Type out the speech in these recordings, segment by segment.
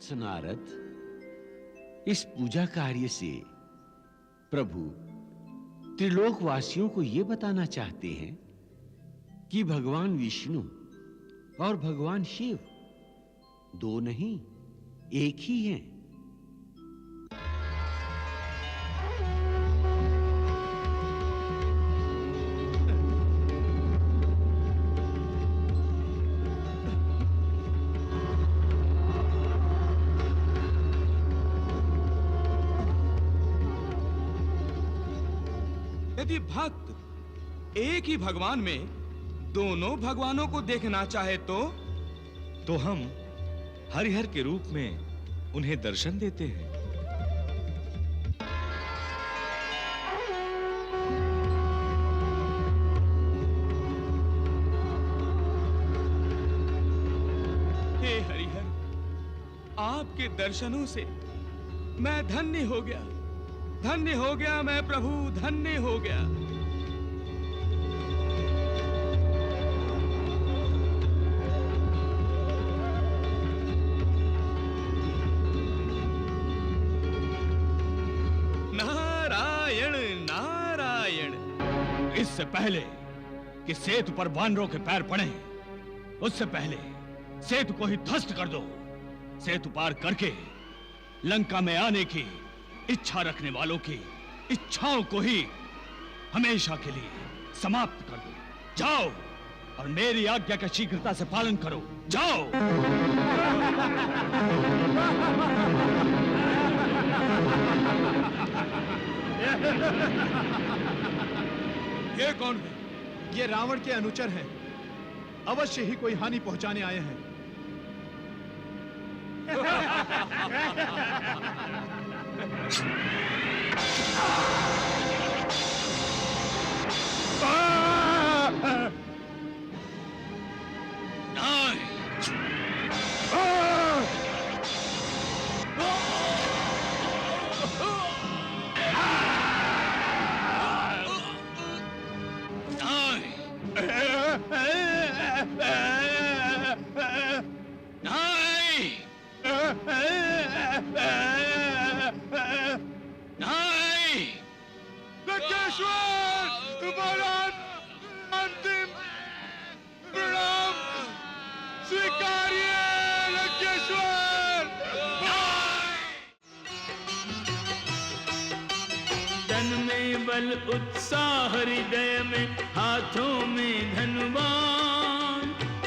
वत्स नारद, इस पूजा कार्य से प्रभु त्रिलोकवासियों को यह बताना चाहते हैं कि भगवान विष्णु और भगवान शिव दो नहीं, एक ही हैं। यदि भक्त एक ही भगवान में दोनों भगवानों को देखना चाहे तो हम हरिहर के रूप में उन्हें दर्शन देते हैं। हे हरिहर, आपके दर्शनों से मैं धन्य हो गया, धन्य हो गया मैं प्रभु, धन्य हो गया। नारायण नारायण। इससे पहले कि सेतु पर वानरों के पैर पड़े, उससे पहले सेतु को ही ध्वस्त कर दो। सेतु पार करके लंका में आने की इच्छा रखने वालों की इच्छाओं को ही हमेशा के लिए समाप्त कर दो। जाओ और मेरी आज्ञा का शीघ्रता से पालन करो। जाओ। ये कौन है? ये रावण के अनुचर हैं। अवश्य ही कोई हानि पहुंचाने आए हैं। उत्साह हृदय में, हाथों में धनुवान,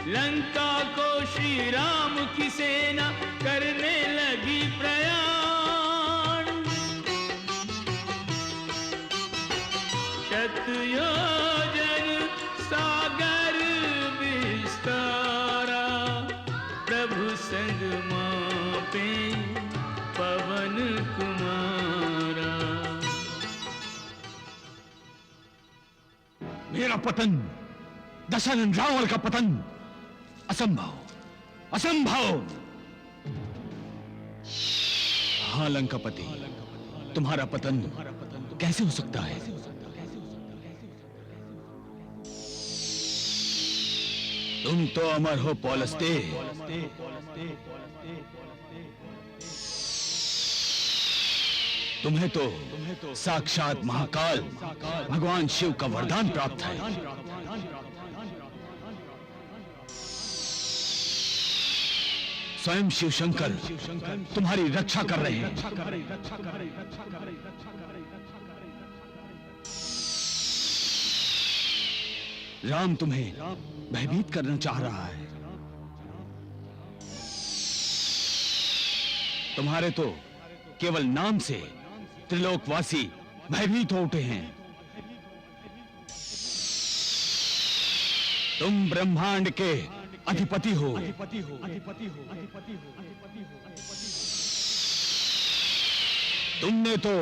लंका को श्री राम की सेना करने लगी प्रयाण। शतयोजन सागर विस्तारा, प्रभु संग मापे पवन कुमारा। मेरा पतन, दशरथ रावण का पतन असंभव, असंभव। हाँ लंकापति, तुम्हारा पतन कैसे हो सकता है? तुम तो अमर हो पौलस्त्य। तुम्हें तो साक्षात महाकाल भगवान शिव का वरदान प्राप्त है। स्वयं शिव शंकर तुम्हारी रक्षा कर रहे हैं। राम तुम्हें भयभीत करना चाह रहा है। तुम्हारे तो केवल नाम से त्रिलोकवासी भयभीत हो उठे हैं। तुम ब्रह्मांड के अधिपति हो। तुमने तो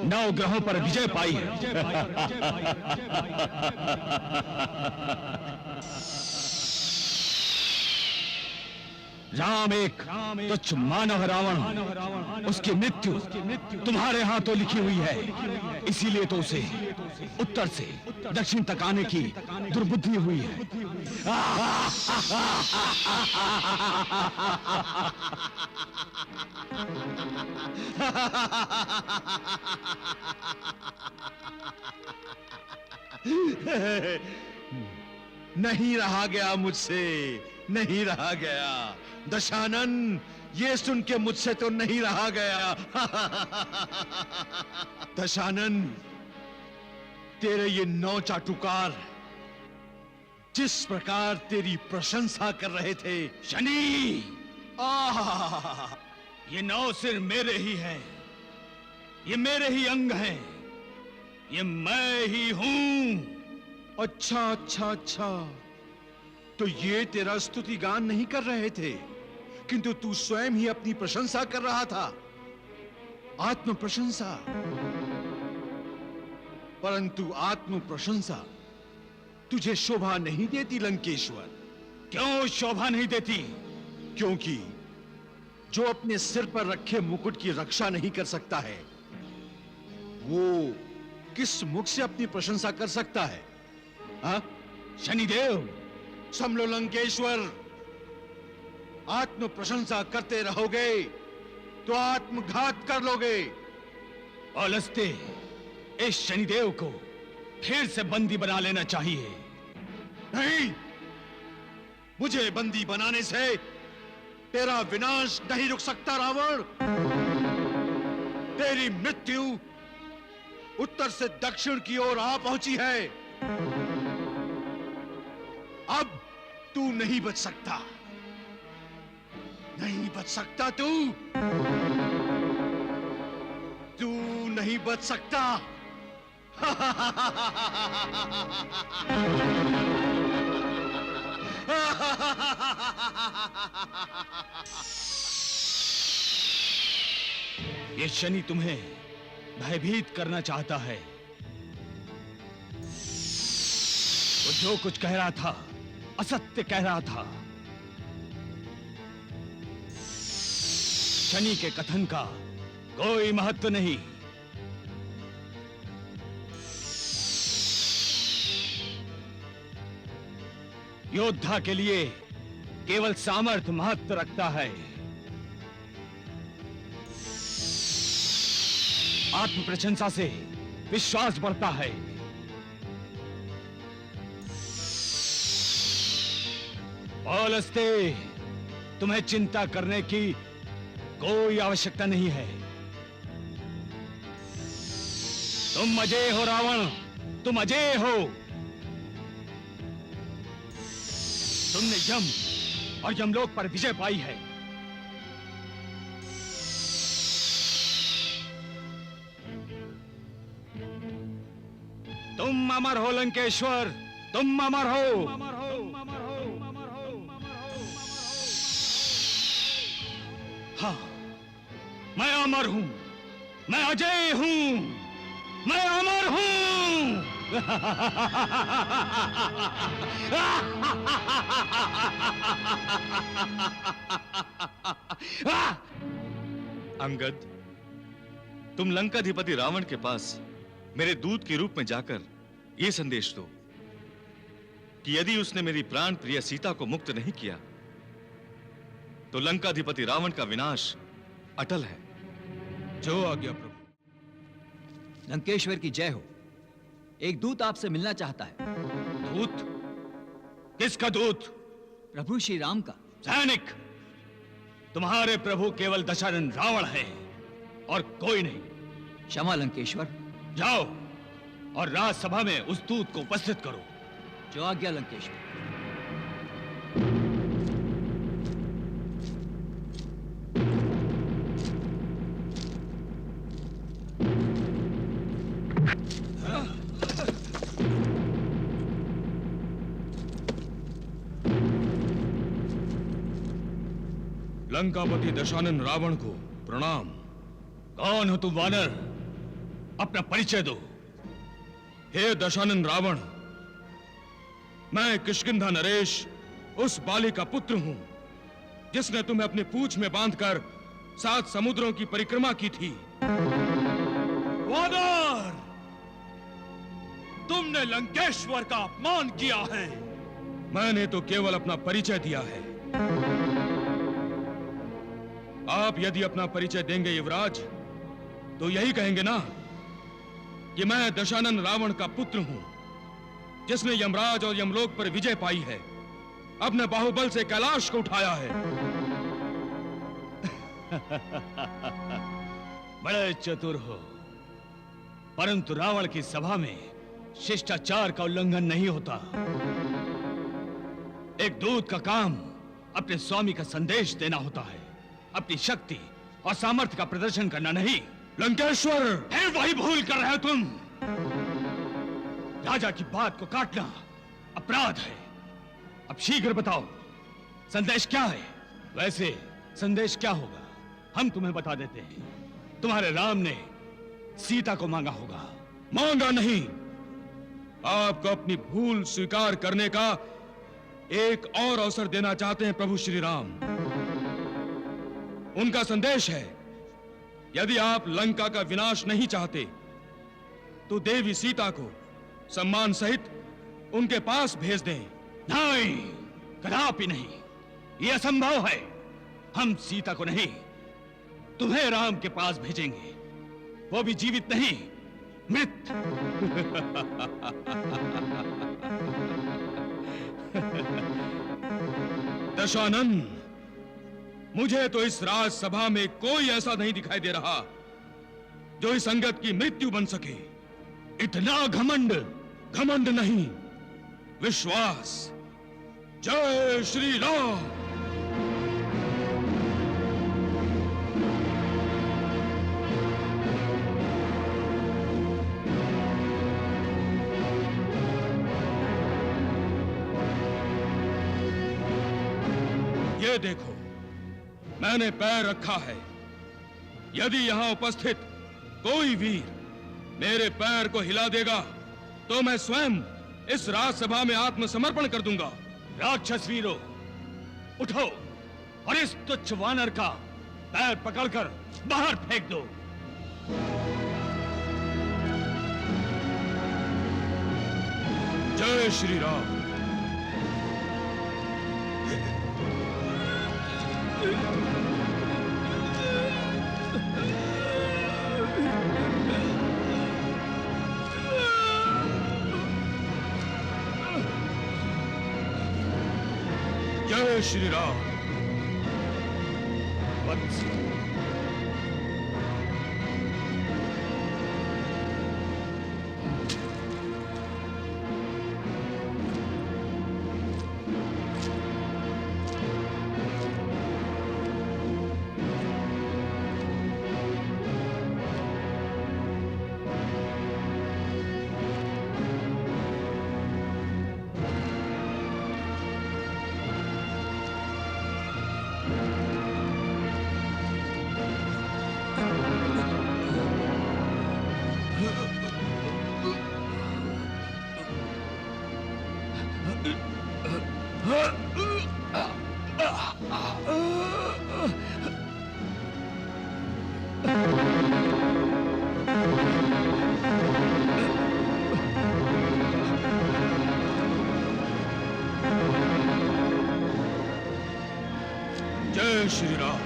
9 ग्रहों पर विजय पाई है। राम एक तुच्छ मानव रावण, उसकी मृत्यु तुम्हारे हाथों लिखी हुई है। इसीलिए तो उसे उत्तर से दक्षिण तक आने की दुर्बुद्धि हुई है। नहीं रहा गया मुझसे, नहीं रहा गया। दशानन, ये सुन के मुझसे तो नहीं रहा गया। दशानन, तेरे ये 9 चाटुकार जिस प्रकार तेरी प्रशंसा कर रहे थे। शनि, आह, ये 9 सिर मेरे ही हैं, ये मेरे ही अंग हैं, ये मैं ही हूं। अच्छा अच्छा अच्छा, तो ये तेरा स्तुति गान नहीं कर रहे थे, किंतु तू स्वयं ही अपनी प्रशंसा कर रहा था, आत्म प्रशंसा। परंतु आत्म प्रशंसा तुझे शोभा नहीं देती लंकेश्वर। क्यों शोभा नहीं देती? क्योंकि जो अपने सिर पर रखे मुकुट की रक्षा नहीं कर सकता है, वो किस मुख से अपनी प्रशंसा कर सकता है? हाँ? शनिदेव, समलो लंकेश्वर, आत्म प्रशंसा करते रहोगे तो आत्मघात कर लोगे। औलस्ते, इस शनिदेव को फिर से बंदी बना लेना चाहिए। नहीं, मुझे बंदी बनाने से तेरा विनाश नहीं रुक सकता रावण। तेरी मृत्यु उत्तर से दक्षिण की ओर आ पहुंची है। अब तू नहीं बच सकता, नहीं बच सकता तू नहीं बच सकता। ये शनि तुम्हें भयभीत करना चाहता है। वो जो कुछ कह रहा था असत्य कह रहा था। शनि के कथन का कोई महत्व नहीं। योद्धा के लिए केवल सामर्थ्य महत्व रखता है। आत्म प्रशंसा से विश्वास बढ़ता है। औलस्ते, तुम्हें चिंता करने की कोई आवश्यकता नहीं है। तुम अजय हो रावण, तुम अजय हो। तुमने यम और यमलोक पर विजय पाई है। तुम अमर हो लंकेश्वर, तुम अमर हो। हाँ, मैं अमर हूं, मैं अजय हूं, मैं अमर हूं। अंगद, तुम लंकाधिपति रावण के पास मेरे दूत के रूप में जाकर यह संदेश दो कि यदि उसने मेरी प्राण प्रिय सीता को मुक्त नहीं किया तो लंकाधिपति रावण का विनाश अटल है। जो आज्ञा प्रभु। लंकेश्वर की जय हो। एक दूत आपसे मिलना चाहता है। दूत? किसका दूत? प्रभु श्री राम का। सैनिक, तुम्हारे प्रभु केवल दशानन रावण है और कोई नहीं। क्षमा लंकेश्वर। जाओ और राजसभा में उस दूत को उपस्थित करो। जो आज्ञा लंकेश्वर। लंकापति दशानन रावण को प्रणाम। कौन हो तुम वानर? अपना परिचय दो। हे दशानन रावण, मैं किष्किंधा नरेश उस बाली का पुत्र हूं जिसने तुम्हें अपनी पूंछ में बांधकर 7 समुद्रों की परिक्रमा की थी। वानर! तुमने लंकेश्वर का अपमान किया है। मैंने तो केवल अपना परिचय दिया है। आप यदि अपना परिचय देंगे युवराज, तो यही कहेंगे ना कि मैं दशानन रावण का पुत्र हूं, जिसने यमराज और यमलोक पर विजय पाई है, अपने बाहुबल से कैलाश को उठाया है। बड़े चतुर हो, परंतु रावण की सभा में शिष्टाचार का उल्लंघन नहीं होता। एक दूत का काम अपने स्वामी का संदेश देना होता है, अपनी शक्ति और सामर्थ्य का प्रदर्शन करना नहीं। लंकेश्वर! फिर वही भूल कर रहे हो तुम। राजा की बात को काटना अपराध है। अब शीघ्र बताओ, संदेश क्या है? वैसे संदेश क्या होगा हम तुम्हें बता देते हैं। तुम्हारे राम ने सीता को मांगा होगा। मांगा नहीं, आपको अपनी भूल स्वीकार करने का एक और अवसर देना चाहते हैं प्रभु श्री राम। उनका संदेश है, यदि आप लंका का विनाश नहीं चाहते तो देवी सीता को सम्मान सहित उनके पास भेज दें। नहीं, कदापि नहीं, यह असंभव है। हम सीता को नहीं, तुम्हें राम के पास भेजेंगे, वो भी जीवित नहीं, मृत। दशानन, मुझे तो इस राजसभा में कोई ऐसा नहीं दिखाई दे रहा जो इस अंगद की मृत्यु बन सके। इतना घमंड! घमंड नहीं, विश्वास। जय श्री राम। ये देखो, मैंने पैर रखा है। यदि यहां उपस्थित कोई वीर मेरे पैर को हिला देगा तो मैं स्वयं इस राजसभा में आत्मसमर्पण कर दूंगा। राक्षस वीरों, उठो और इस तुच्छ वानर का पैर पकड़कर बाहर फेंक दो। जय श्री राम। जय श्री राम। वत्स, जय श्री राम।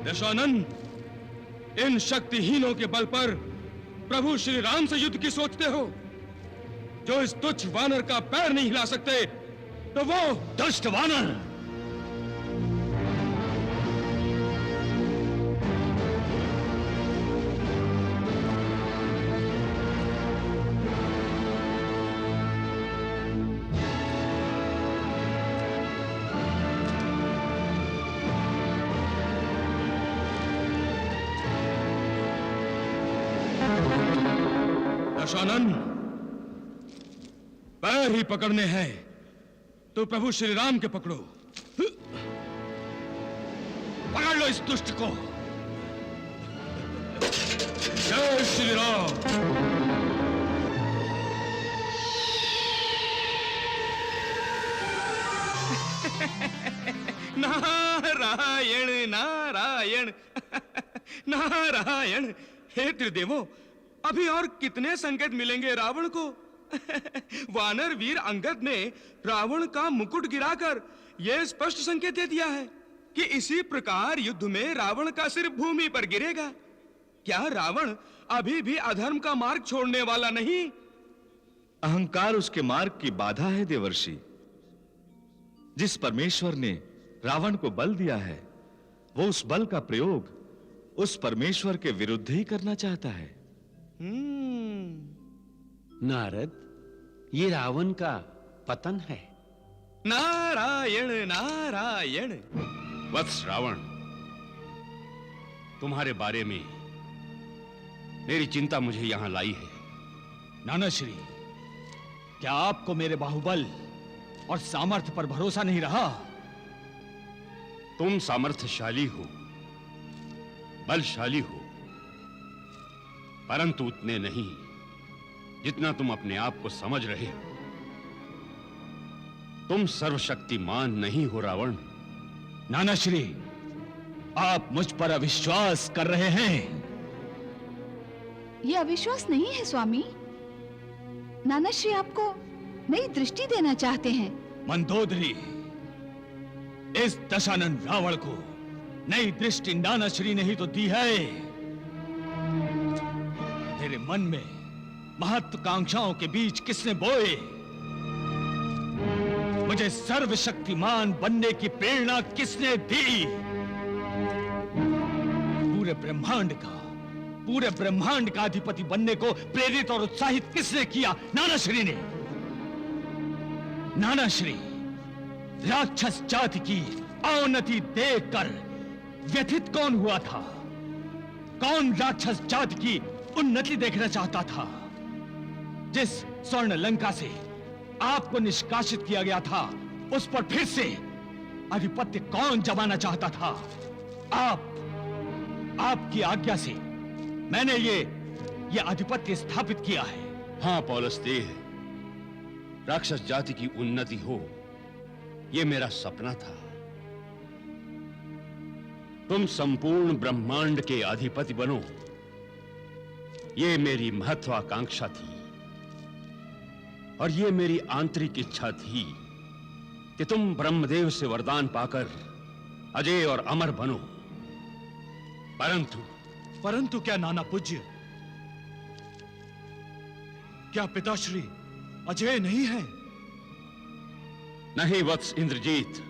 दशानन, इन शक्तिहीनों के बल पर प्रभु श्री राम से युद्ध की सोचते हो? जो इस तुच्छ वानर का पैर नहीं हिला सकते, तो वो दुष्ट वानर! दशानन, पैर ही पकड़ने हैं तो प्रभु श्री राम के पकड़ो। पकड़ लो इस दुष्ट को। जय श्री राम। नारायण नारायण नारायण। हे त्रिदेवों, अभी और कितने संकेत मिलेंगे रावण को? वानर वीर अंगद ने रावण का मुकुट गिराकर यह स्पष्ट संकेत दे दिया है कि इसी प्रकार युद्ध में रावण का सिर भूमि पर गिरेगा। क्या रावण अभी भी अधर्म का मार्ग छोड़ने वाला नहीं? अहंकार उसके मार्ग की बाधा है देवर्षि। जिस परमेश्वर ने रावण को बल दिया है, वो उस बल का प्रयोग उस परमेश्वर के विरुद्ध ही करना चाहता है। नारद, ये रावण का पतन है। नारायण नारायण। वत्स रावण, तुम्हारे बारे में मेरी चिंता मुझे यहां लाई है। नाना श्री, क्या आपको मेरे बाहुबल और सामर्थ्य पर भरोसा नहीं रहा? तुम सामर्थ्यशाली हो, बलशाली हो, परंतु उतने नहीं जितना तुम अपने आप को समझ रहे हो। तुम सर्वशक्तिमान नहीं हो रावण। नाना श्री, आप मुझ पर अविश्वास कर रहे हैं। ये अविश्वास नहीं है स्वामी। नाना श्री आपको नई दृष्टि देना चाहते हैं। मंदोदरी, इस दशानन रावण को नई दृष्टि नाना श्री ने ही तो दी है। तेरे मन में महत्वाकांक्षाओं के बीज किसने बोए? मुझे सर्वशक्तिमान बनने की प्रेरणा किसने दी? पूरे ब्रह्मांड का अधिपति बनने को प्रेरित और उत्साहित किसने किया? नाना श्री ने। नाना श्री, राक्षस जाति की अवनति देखकर व्यथित कौन हुआ था? कौन राक्षस जाति की उन्नति देखना चाहता था? जिस स्वर्ण लंका से आपको निष्कासित किया गया था, उस पर फिर से आधिपत्य कौन जमाना चाहता था? आपकी आज्ञा से मैंने ये आधिपत्य स्थापित किया है। हां पौलस्त्य, राक्षस जाति की उन्नति हो, यह मेरा सपना था। तुम संपूर्ण ब्रह्मांड के अधिपति बनो, यह मेरी महत्वाकांक्षा थी। और यह मेरी आंतरिक इच्छा थी कि तुम ब्रह्मदेव से वरदान पाकर अजय और अमर बनो। परंतु क्या नाना पूज्य, क्या पिताश्री अजय नहीं है? नहीं वत्स इंद्रजीत,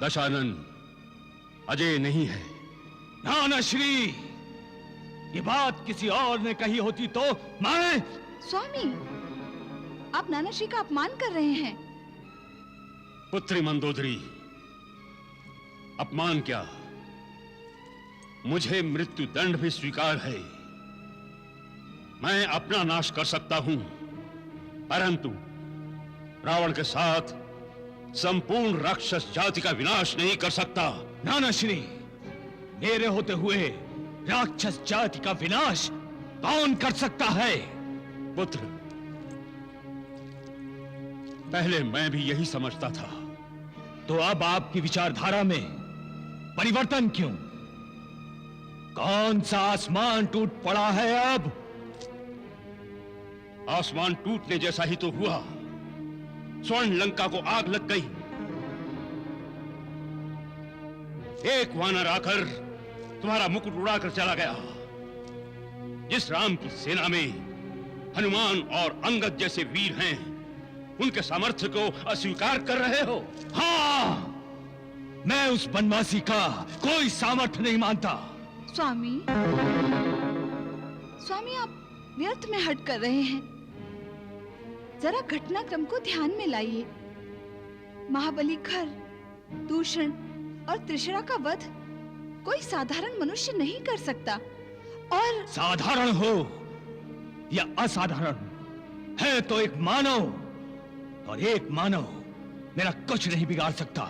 दशानन अजय नहीं है। नाना श्री, ये बात किसी और ने कही होती तो मैं... स्वामी, आप नाना श्री का अपमान कर रहे हैं। पुत्री मंदोदरी, अपमान क्या, मुझे मृत्यु दंड भी स्वीकार है। मैं अपना नाश कर सकता हूं, परंतु रावण के साथ संपूर्ण राक्षस जाति का विनाश नहीं कर सकता। नाना श्री, मेरे होते हुए राक्षस जाति का विनाश कौन कर सकता है? पुत्र, पहले मैं भी यही समझता था। तो अब आपकी विचारधारा में परिवर्तन क्यों? कौन सा आसमान टूट पड़ा है अब? आसमान टूटने जैसा ही तो हुआ। स्वर्ण लंका को आग लग गई। एक वानर आकर तुम्हारा मुकुट उड़ाकर चला गया। जिस राम की सेना में हनुमान और अंगद जैसे वीर हैं, उनके सामर्थ्य को अस्वीकार कर रहे हो। हाँ, मैं उस बनवासी का कोई सामर्थ्य नहीं मानता। स्वामी, आप व्यर्थ में हट कर रहे हैं। जरा घटनाक्रम को ध्यान में लाइए। महाबली खर, दूषण और त्रिशरा का वध कोई साधारण मनुष्य नहीं कर सकता। और साधारण हो या असाधारण, है तो एक मानव, और एक मानव मेरा कुछ नहीं बिगाड़ सकता।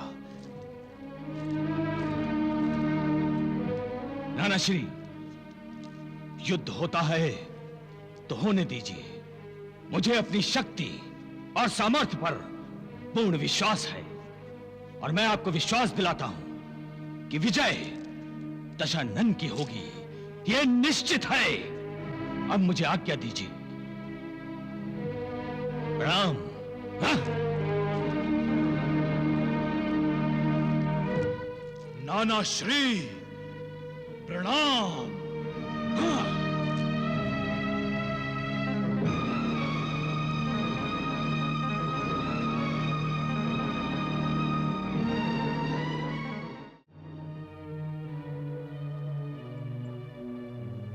नाना श्री, युद्ध होता है तो होने दीजिए। मुझे अपनी शक्ति और सामर्थ्य पर पूर्ण विश्वास है, और मैं आपको विश्वास दिलाता हूं कि विजय दशानन की होगी, यह निश्चित है। अब मुझे आज्ञा दीजिए। प्रणाम। हाँ? नाना श्री, प्रणाम। हाँ।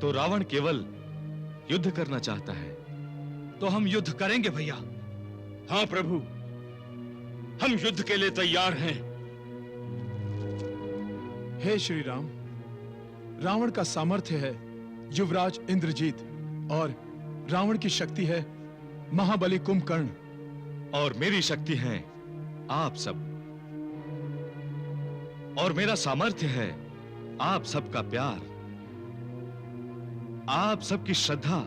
तो रावण केवल युद्ध करना चाहता है। तो हम युद्ध करेंगे भैया। हाँ प्रभु, हम युद्ध के लिए तैयार हैं। हे श्री राम, रावण का सामर्थ्य है युवराज इंद्रजीत, और रावण की शक्ति है महाबली कुंभकर्ण, और मेरी शक्ति है आप सब, और मेरा सामर्थ्य है आप सबका प्यार, आप सबकी श्रद्धा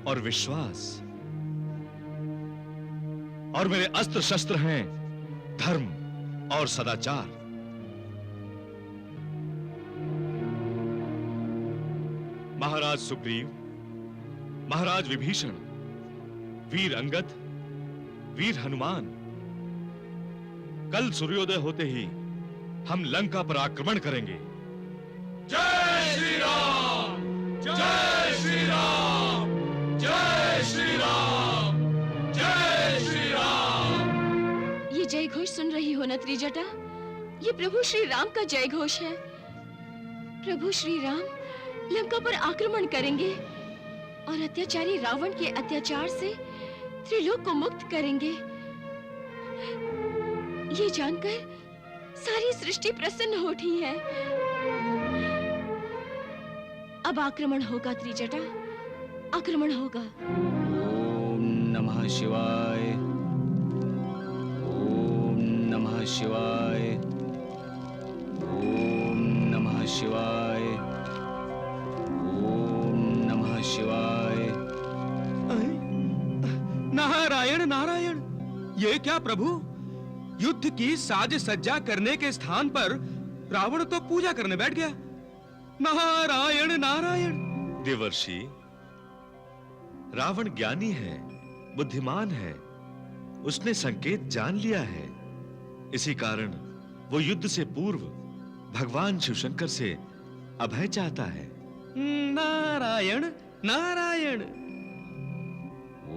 और विश्वास, और मेरे अस्त्र शस्त्र हैं धर्म और सदाचार। महाराज सुग्रीव, महाराज विभीषण, वीर अंगद, वीर हनुमान, कल सूर्योदय होते ही हम लंका पर आक्रमण करेंगे। जय श्री राम, जय श्री राम, जय श्री राम, जय श्री राम। ये जय घोष सुन रही हो न त्रिजटा? ये प्रभु श्री राम का जय घोष है। प्रभु श्री राम लंका पर आक्रमण करेंगे और अत्याचारी रावण के अत्याचार से त्रिलोक को मुक्त करेंगे। ये जानकर सारी सृष्टि प्रसन्न हो उठी है। अब आक्रमण होगा त्रिजटा, आक्रमण होगा। ओम नमः शिवाय, ओम नमः शिवाय, ओम नमः शिवाय, ओम नमः शिवाय। नारायण नारायण, ये क्या प्रभु? युद्ध की साज सज्जा करने के स्थान पर रावण तो पूजा करने बैठ गया। नारायण नारायण। देवर्षि, रावण ज्ञानी है, बुद्धिमान है, उसने संकेत जान लिया है। इसी कारण वो युद्ध से पूर्व भगवान शिवशंकर से अभय चाहता है। नारायण नारायण।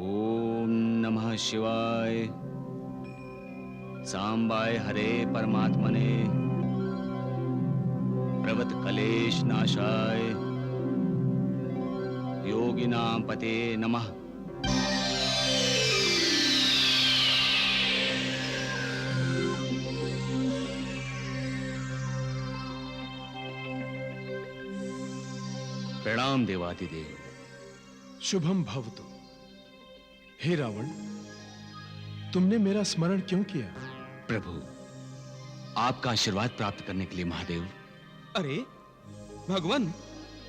ओम नमः शिवाय, सांबाय हरे परमात्मने, प्रवत कलेश नाशाय, योगिनां पते नमः। प्रणाम देवादिदेव। शुभम भवतु। हे रावण, तुमने मेरा स्मरण क्यों किया? प्रभु, आपका आशीर्वाद प्राप्त करने के लिए महादेव। अरे भगवान,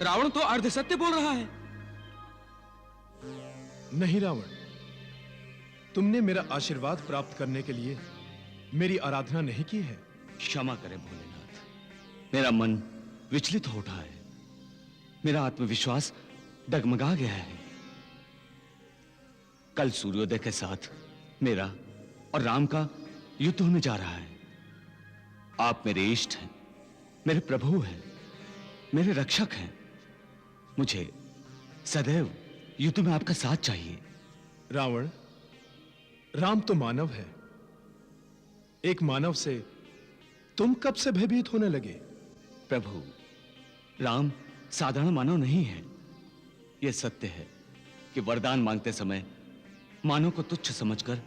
रावण तो अर्ध सत्य बोल रहा है। नहीं रावण, तुमने मेरा आशीर्वाद प्राप्त करने के लिए मेरी आराधना नहीं की है। क्षमा करें भोलेनाथ, मेरा मन विचलित हो उठा है, मेरा आत्मविश्वास डगमगा गया है। कल सूर्योदय के साथ मेरा और राम का युद्ध होने जा रहा है। आप मेरे इष्ट हैं, मेरे प्रभु हैं, मेरे रक्षक हैं। मुझे सदैव युद्ध में आपका साथ चाहिए। रावण, राम तो मानव है। एक मानव से तुम कब से भयभीत होने लगे? प्रभु, राम साधारण मानव नहीं है। यह सत्य है कि वरदान मांगते समय मानव को तुच्छ समझकर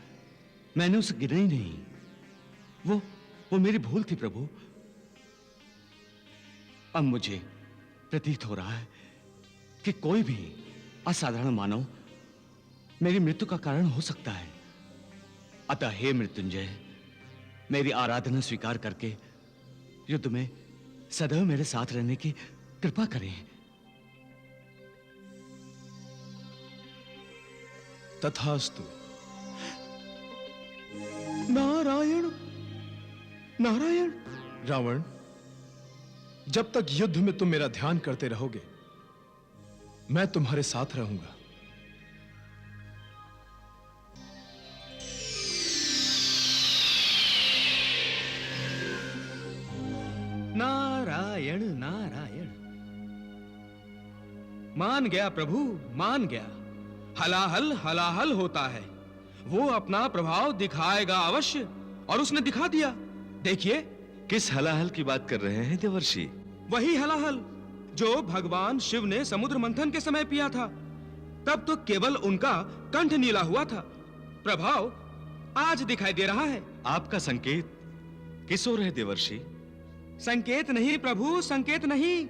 मैंने उसे गिना ही नहीं। वो मेरी भूल थी प्रभु। अब मुझे प्रतीत हो रहा है कि कोई भी असाधारण मानव मेरी मृत्यु का कारण हो सकता है। अतः हे मृत्युंजय, मेरी आराधना स्वीकार करके युद्ध में सदैव मेरे साथ रहने की कृपा करें। तथास्तु। नारायण नारायण। रावण, जब तक युद्ध में तुम मेरा ध्यान करते रहोगे, मैं तुम्हारे साथ रहूंगा। नारायण नारायण। मान गया प्रभु, मान गया। हलाहल हलाहल होता है। वो अपना प्रभाव दिखाएगा अवश्य, और उसने दिखा दिया। देखिए। किस हलाहल की बात कर रहे हैं देवर्षि? वही हलाहल जो भगवान शिव ने समुद्र मंथन के समय पिया था। तब तो केवल उनका कंठ नीला हुआ था। प्रभाव आज दिखाई दे रहा है। आपका संकेत किस ओर है देवर्षि? संकेत नहीं प्रभु, संकेत नहीं।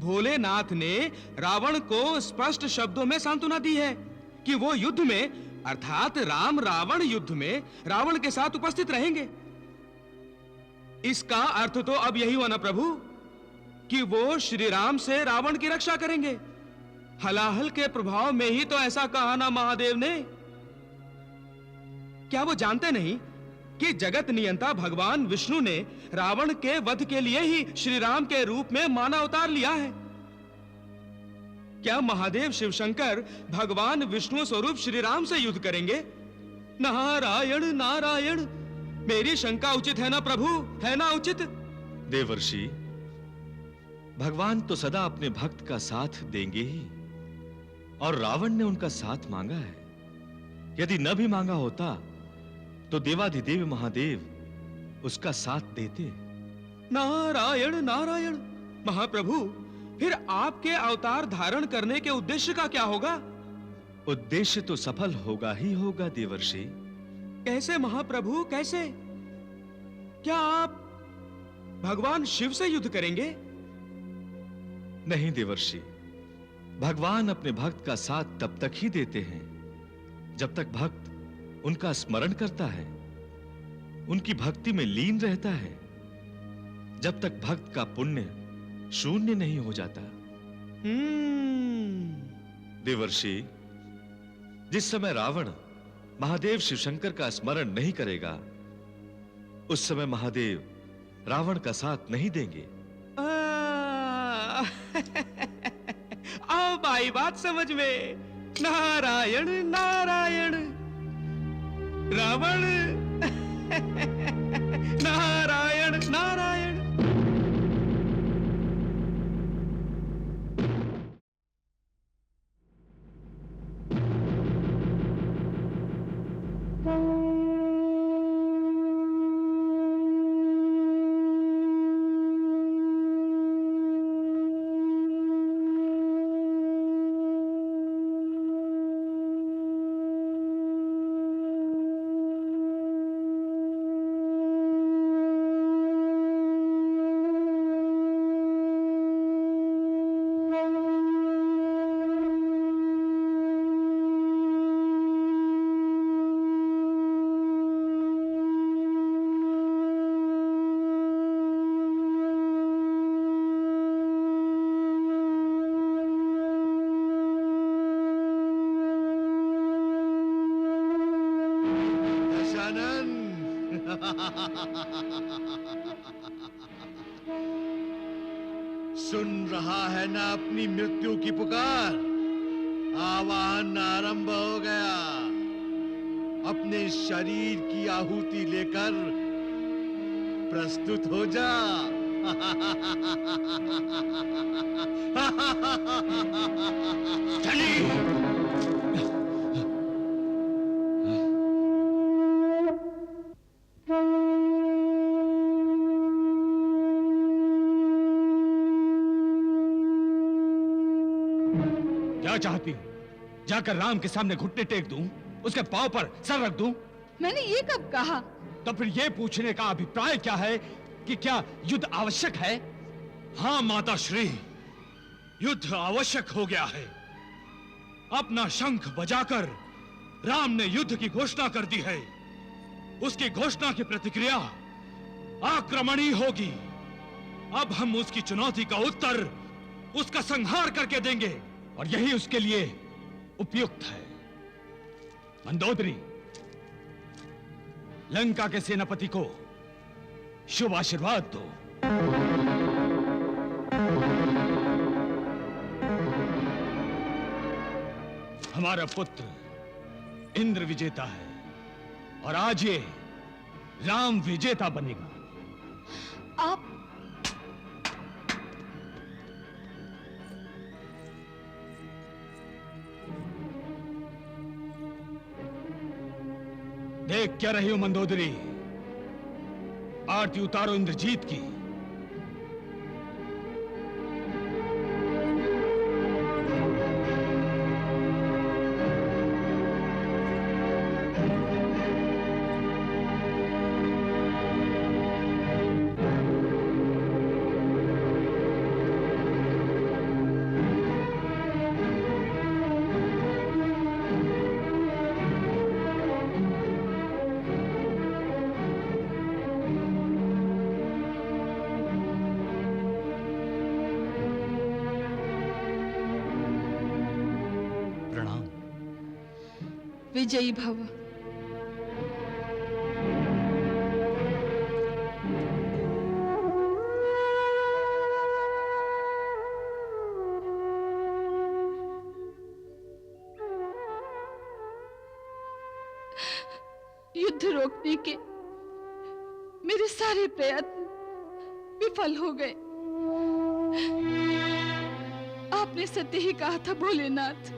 भोलेनाथ ने रावण को स्पष्ट शब्दों में सांत्वना दी है कि वो युद्ध में, अर्थात राम रावण युद्ध में रावण के साथ उपस्थित रहेंगे। इसका अर्थ तो अब यही हुआ ना प्रभु कि वो श्री राम से रावण की रक्षा करेंगे। हलाहल के प्रभाव में ही तो ऐसा कहा ना महादेव ने। क्या वो जानते नहीं कि जगत नियंता भगवान विष्णु ने रावण के वध के लिए ही श्री राम के रूप में मानव अवतार लिया है? क्या महादेव शिवशंकर भगवान विष्णु स्वरूप श्री राम से युद्ध करेंगे? नारायण नारायण। मेरी शंका उचित है ना प्रभु, है ना उचित? देवर्षि, भगवान तो सदा अपने भक्त का साथ देंगे ही, और रावण ने उनका साथ मांगा है। यदि न भी मांगा होता तो देवाधिदेव महादेव उसका साथ देते। नारायण नारायण। महाप्रभु, फिर आपके अवतार धारण करने के उद्देश्य का क्या होगा? उद्देश्य तो सफल होगा ही होगा देवर्षि। कैसे महाप्रभु, कैसे? क्या आप भगवान शिव से युद्ध करेंगे? नहीं देवर्षि, भगवान अपने भक्त का साथ तब तक ही देते हैं जब तक भक्त उनका स्मरण करता है, उनकी भक्ति में लीन रहता है, जब तक भक्त का पुण्य शून्य नहीं हो जाता। देवर्षि, जिस समय रावण महादेव शिवशंकर का स्मरण नहीं करेगा, उस समय महादेव रावण का साथ नहीं देंगे। अब आई बात समझ में। नारायण नारायण। रावण नारायण नारायण। सुन रहा है ना अपनी मृत्यु की पुकार? आवाहन आरंभ हो गया। अपने शरीर की आहुति लेकर प्रस्तुत हो जा। क्या चाहती हूँ? जाकर राम के सामने घुटने टेक दूं, उसके पांव पर सर रख दूं? मैंने ये कब कहा? तो फिर ये पूछने का अभिप्राय क्या है कि क्या युद्ध आवश्यक है? हाँ माता श्री, युद्ध आवश्यक हो गया है। अपना शंख बजाकर राम ने युद्ध की घोषणा कर दी है। उसकी घोषणा की प्रतिक्रिया आक्रमण ही होगी। अब हम उसकी चुनौती का उत्तर उसका संहार करके देंगे, और यही उसके लिए उपयुक्त है। मंदोदरी, लंका के सेनापति को शुभ आशीर्वाद दो। हमारा पुत्र इंद्र विजेता है, और आज ये राम विजेता बनेगा। आप देख क्या रही हो मंदोदरी? आरती उतारो इंद्रजीत की। विजयी भव। युद्ध रोकने के मेरे सारे प्रयत्न विफल हो गए। आपने सत्य ही कहा था भोलेनाथ,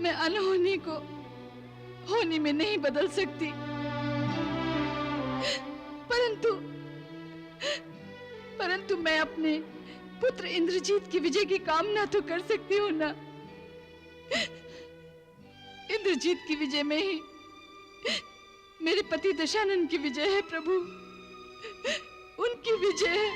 मैं अनहोनी को होनी में नहीं बदल सकती, परंतु मैं अपने पुत्र इंद्रजीत की विजय की कामना तो कर सकती हूँ ना। इंद्रजीत की विजय में ही मेरे पति दशानन की विजय है प्रभु, उनकी विजय है।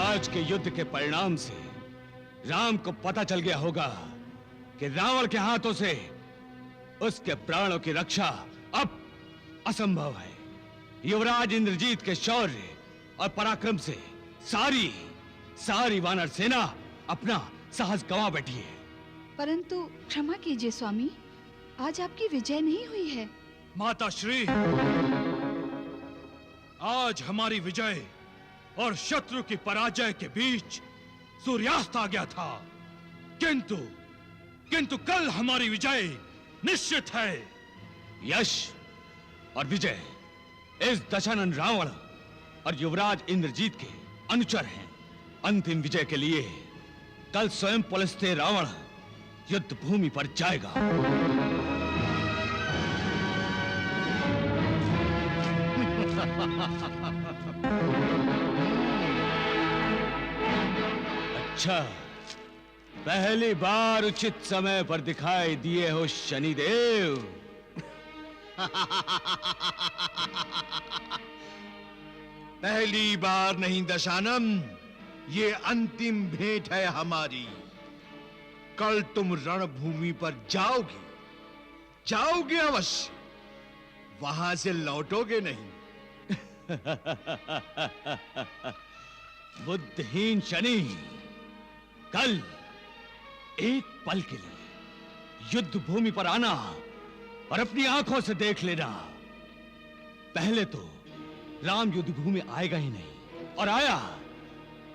आज के युद्ध के परिणाम से राम को पता चल गया होगा कि रावण के हाथों से उसके प्राणों की रक्षा अब असंभव है। युवराज इंद्रजीत के शौर्य और पराक्रम से सारी वानर सेना अपना साहस गंवा बैठी है। परंतु क्षमा कीजिए स्वामी, आज आपकी विजय नहीं हुई है। माता श्री, आज हमारी विजय और शत्रु की पराजय के बीच सूर्यास्त आ गया था, किंतु कल हमारी विजय निश्चित है। यश और विजय इस दशानन रावण और युवराज इंद्रजीत के अनुचर हैं। अंतिम विजय के लिए कल स्वयं पुलस्त्य रावण युद्ध भूमि पर जाएगा। अच्छा, पहली बार उचित समय पर दिखाई दिए हो शनिदेव। पहली बार नहीं दशानन, ये अंतिम भेंट है हमारी। कल तुम रणभूमि पर जाओगे, जाओगे अवश्य, वहां से लौटोगे नहीं। बुद्धिहीन शनि, कल एक पल के लिए युद्ध भूमि पर आना और अपनी आंखों से देख लेना। पहले तो राम युद्ध भूमि आएगा ही नहीं, और आया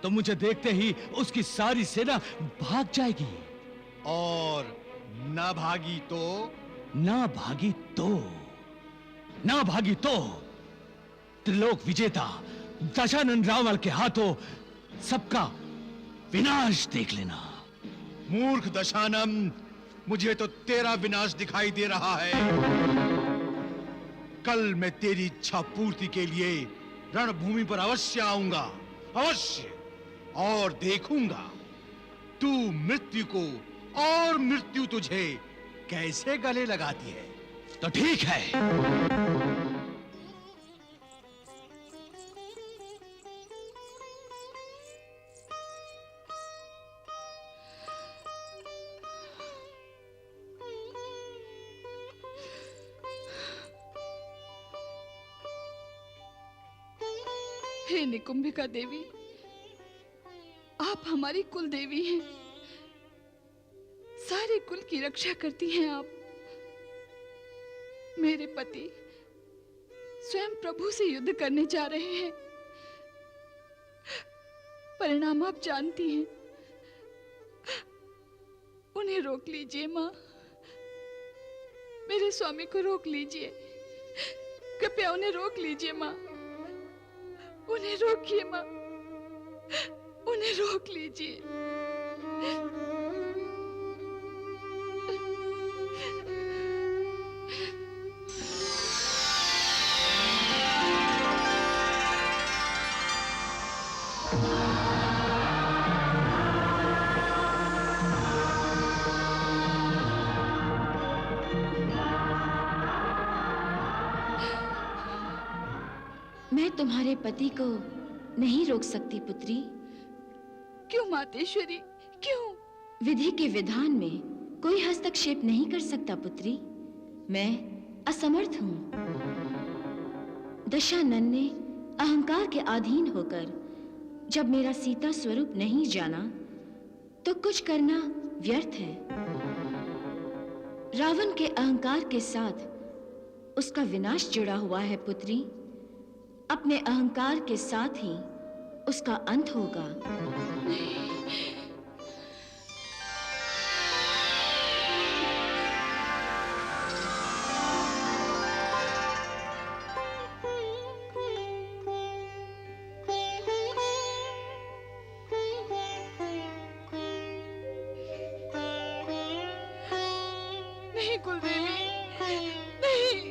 तो मुझे देखते ही उसकी सारी सेना भाग जाएगी। और ना भागी तो? ना भागी तो, ना भागी तो त्रिलोक विजेता दशानन रावण के हाथों सबका विनाश देख लेना। मूर्ख दशानन, मुझे तो तेरा विनाश दिखाई दे रहा है। कल मैं तेरी इच्छा पूर्ति के लिए रणभूमि पर अवश्य आऊंगा, अवश्य, और देखूंगा तू मृत्यु को और मृत्यु तुझे कैसे गले लगाती है। तो ठीक है, हे निकुंभिका देवी, आप हमारी कुल देवी हैं। सारे कुल की रक्षा करती हैं आप। मेरे पति स्वयं प्रभु से युद्ध करने जा रहे हैं। परिणाम आप जानती हैं। उन्हें रोक लीजिए माँ, मेरे स्वामी को रोक लीजिए, कृपया उन्हें रोक लीजिए माँ, उन्हें रोकिए माँ, उन्हें रोक लीजिए। मैं तुम्हारे पति को नहीं रोक सकती पुत्री। क्यों मातेश्वरी, क्यों? विधि के विधान में कोई हस्तक्षेप नहीं कर सकता पुत्री। मैं असमर्थ हूँ। दशानन ने अहंकार के अधीन होकर जब मेरा सीता स्वरूप नहीं जाना तो कुछ करना व्यर्थ है। रावण के अहंकार के साथ उसका विनाश जुड़ा हुआ है पुत्री। अपने अहंकार के साथ ही उसका अंत होगा। नहीं कुलदेवी, नहीं, नहीं।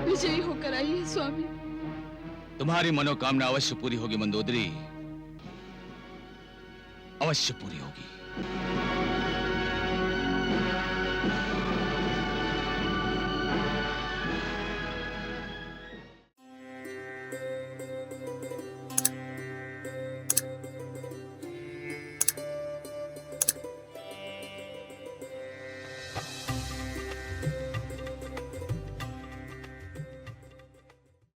विजयी होकर आइए स्वामी। तुम्हारी मनोकामना अवश्य पूरी होगी मंदोदरी, अवश्य पूरी होगी।